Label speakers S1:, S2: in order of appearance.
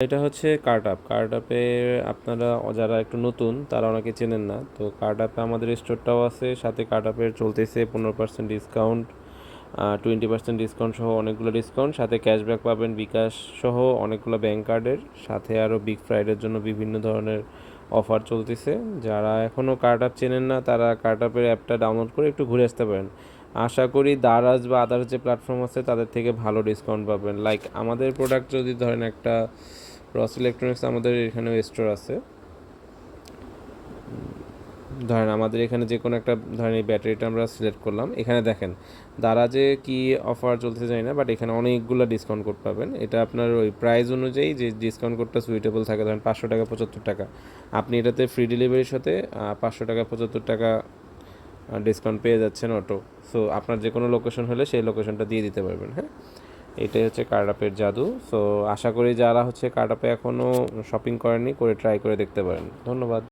S1: এটা হচ্ছে কার্ট আপে আপনারা যারা একটু নতুন তারা অনেকে চেনেন না, তো কার্ট আপে আমাদের স্টোরটাও আছে, সাথে কার্ট আপের চলতেছে 15% ডিসকাউন্ট, 20% ডিসকাউন্ট সহ অনেকগুলো ডিসকাউন্ট, সাথে ক্যাশব্যাক পাবেন বিকাশ সহ অনেকগুলো ব্যাংক কার্ডের সাথে। আরও বিগ ফ্রাইডের জন্য বিভিন্ন ধরনের অফার চলতেছে। যারা এখনও কার্ট আপ চেনেন না তারা কার্ট আপের অ্যাপটা ডাউনলোড করে একটু ঘুরে আসতে পারেন। আশা করি দারাজ বা আদার্স যে প্ল্যাটফর্ম আছে তাদের থেকে ভালো ডিসকাউন্ট পাবেন। লাইক আমাদের প্রোডাক্ট যদি ধরেন একটা রস ইলেকট্রনিক্স, আমাদের এখানেও স্টোর আছে, ধরেন আমাদের এখানে যে কোনো একটা ধরেন এই ব্যাটারিটা আমরা সিলেক্ট করলাম, এখানে দেখেন দারাজে কি অফার চলতে যায় না, বাট এখানে অনেকগুলো ডিসকাউন্ট কোড পাবেন। এটা আপনার ওই প্রাইস অনুযায়ী যে ডিসকাউন্ট কোডটা সুইটেবল থাকে, ধরেন 500 টাকা 75 টাকা, আপনি এটাতে ফ্রি ডেলিভারির সাথে 500 টাকা 75 টাকা ডিসকাউন্ট পেয়ে যাচ্ছেন অটো। সো আপনার যে কোনো লোকেশন হলে সেই লোকেশনটা দিয়ে দিতে পারবেন। হ্যাঁ, এটাই হচ্ছে কার্ড আপের জাদু। সো আশা করি যারা হচ্ছে কার্ড আপে এখনও শপিং করেননি করে ট্রাই করে দেখতে পারেন। ধন্যবাদ।